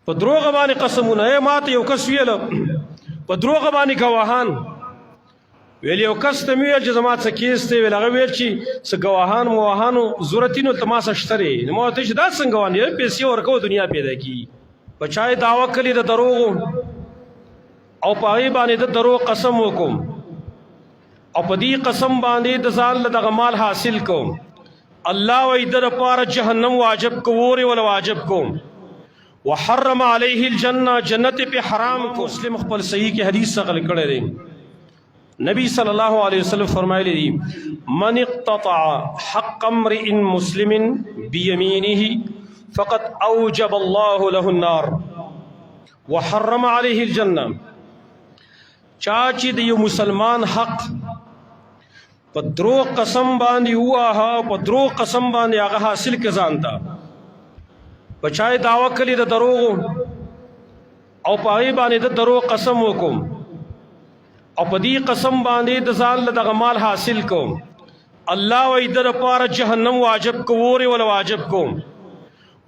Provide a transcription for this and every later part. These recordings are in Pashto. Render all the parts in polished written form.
په دروغ باندې قسمونه ماته یو کس ویل په دروغ باندې گواهان ویل یو کس ته ویل چې زما څه کیس دی ویل هغه ویل چې څه گواهان موهانو ضرورتینو تماسه شتري نو ما ته چې دا څنګه وانه پیسې ورکو دنیا پیدا کی بچای داوا کلی د دروغ او پای باندې د دروغ قسم وکم او په دې قسم باندې د ځان له دغه مال حاصل کوم الله وې در پاره جهنم واجب کووري ول واجب کوم وحرم عليه الجنه جنت په حرام کو مسلم خپل صحیح کی حدیث څخه کړی دی نبی صلی الله علیه وسلم فرمایلی دی من اقتطع حق امرئ مسلم بيمينه فقد اوجب الله له النار وحرم عليه الجنه چا چې د یو مسلمان حق په دروغ قسم باندې واه په دروغ قسم باندې هغه حاصل کې ځانتا بچای داوا کلی د دروغ او پای باندې د دروغ قسم وکم او په دې قسم باندې د ځان له دغه مال حاصل کوم الله وې در پاره جهنم واجب کووري ول واجب کوم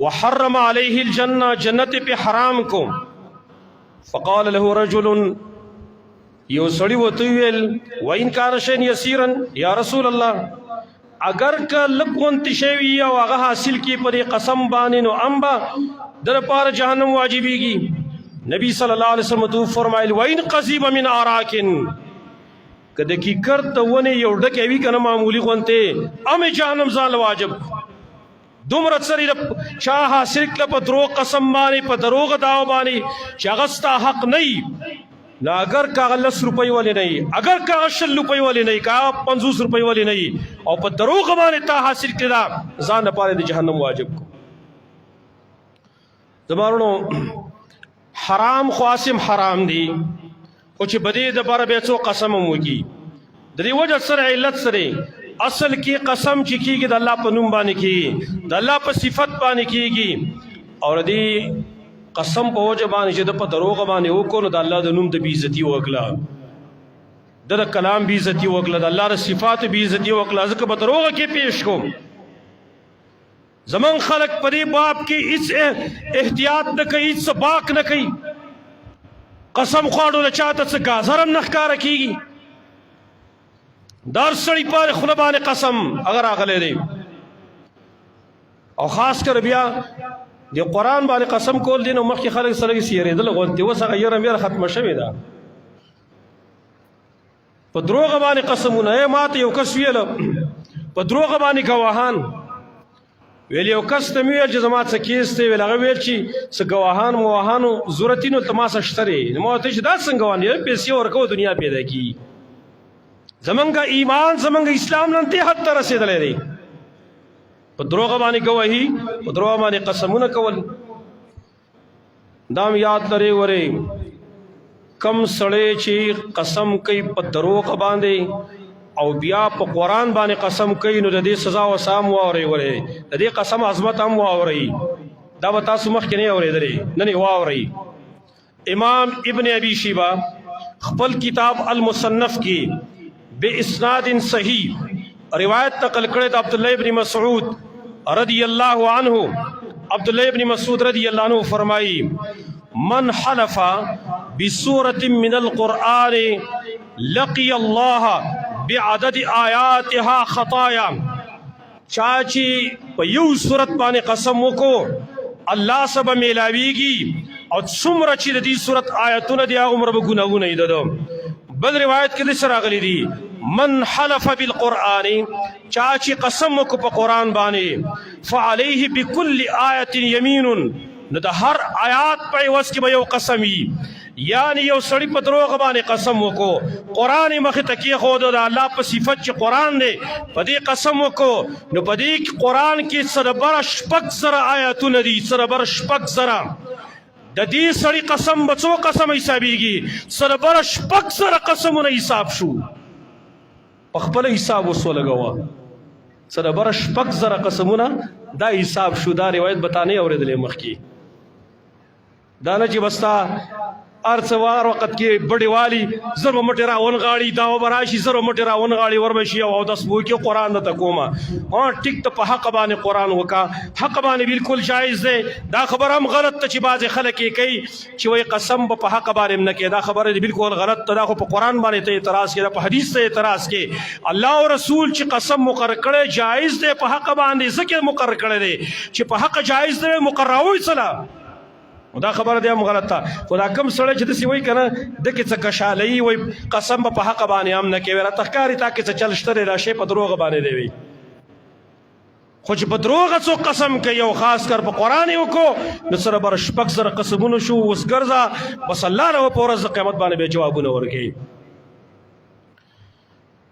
وحرم عليه الجنه جنت په حرام کوم فقال له رجل یو سړی وته ویل وین کان شین یسیرا یا رسول الله اگر که لګونت شوی او هغه حاصل کی پر قسم باندې نو امبا در پار جهنم واجبېږي نبی صلی الله علیه وسلم تو فرمایل وین قصیب من اراکن کده کی کرته ونه یو ډکه وی کنه معمولی غونته ام جهنم ځان واجب دومره سری چا حاصل کله په دروغ قسم باندې په دروغ داو باندې چغستا حق نه لا اگر کا 10 روپۍ ولې نه اگر کا 80 روپۍ ولې نه کا 50 روپۍ ولې نه او په دروغ باندې تا حاصل کړه ځان لپاره د جهنم واجب کو زمارونو حرام خاصم حرام دي او چې بدی د بار به څو قسم موږي د دې وجه سره علت سره اصل کې قسم چې کیږي د الله په نوم باندې کیږي د الله په صفت باندې کیږي اور دې قسم په وجه باندې چې د په دروغ باندې وکړو د الله د نوم د بی عزتی وکړه د کلام بی عزتی وکړه د الله د صفات بی عزتی وکړه ځکه په دروغ کې پیش کوم زمون خلق په دې باب کې هیڅ احتیاط نه کوي هیڅ باک نه کوي قسم خواړو له چاته څه غازرم نه ښکار کیږي دار سړی پر خپل باندې قسم اگر اغله دی او خاص کر بیا د قرآن باندې قسم کول دین او مخکې خلک سره سیریدل غونتی وسغه یره مېر ختم شوی دا په دروغ باندې قسمونه ماته یو کس ویل په دروغ باندې گواهان ویل یو کس ته ویل چې زما څه کیس دی ویل هغه ویل چې څه گواهان موهانو ضرورتینو تماسه شتري نو ما ته چې دا څنګه وانه پیسې ورکو دنیا پیدا کی زمونږ ایمان زمونږ اسلام نن ته حد ته رسیدلې دی په دروغ باندې گواہی په دروغ باندې قسمونه کول دام یاد لري وره کم سړی چې قسم کوي په دروغ باندې او بیا په قرآن باندې قسم کوي نو د دې سزا او سام واوري وره د دې قسم عظمت هم واوري دا به تاسو مخکې نه اورېدلې نه واوري امام ابن ابي شيبه خپل کتاب المصنف کې باسناد صحیح روایت نقل کړی د عبد الله ابن مسعود رضی اللہ عنہ عبد الله ابن مسعود رضی اللہ عنہ فرمائی من حلف بسورة من القرآن لقی اللہ بعدد آیاتها خطایا چاچی په یو سورت باندې قسم وکړو الله سب میلاویږي او څومره چې د دې سورت آیاتونه دی هغه عمر به ګناهونه یې ددو بل روایت کې سره غلي دي من حلف بالقرآن چاچی قسم کو په قرآن باندې فعليه بكل آیت یمین نو د هر آیات په وس کې به یو قسمی یعنی یو سړی په دروغ باندې قسم وکړو قرآن مخې ته کېښود د الله په صفت چې قرآن دی په دې قسم وکړو نو په دې قرآن کې سره بره شپږ زره آیاتونه دي سره بره شپږ زره د دې سړي قسم به څو قسم حسابېږي سره بره شپږ زره قسمونه حساب شو په خپل حساب اوس ولګوه سره بره شپږ زره قسمونه دا حساب شو دا روایت به تا نه اورېدلې مخکې دا نه چې بس تا ارڅوار وخت کې بډې والی زر مټې را ونغاړي دا به راشي زر مټې را ونغاړي وربشي او داس بو کې قرآن ته کومه ټیک ته په حق باندې قرآن وکا حق باندې بالکل جایز دی دا خبره هم غلط ته چې بعضې خلک یې کوي چې وایي قسم به په حق باندې نه کوي دا خبره بالکل غلط ته دا خو په قرآن باندې ته اعتراض کوي په حدیث ته اعتراض کوي الله او رسول چې قسم مقرر کړی جایز دی په حق باندې ځکه مقرر کړی دی چې په حق جایز دی مقرر وي څه دا خبره دی هم غلط ده خو دا کوم سړی چې داسې وایي که نه دکې څه کشالهیي وایي قسم به په حق باندې هم نه کوي راته ښکاري تا کې څه چل شته دی دا شی په دروغه باندې دی وي خو چې په دروغه څوک قسم کوي او خاص کر په قرآن یې وکړو نو سره به شپږ زره قسمونه شو اوس ګرځه بس الله نه به په ورځ د قیامت باندې بیا جوابونه ورکوي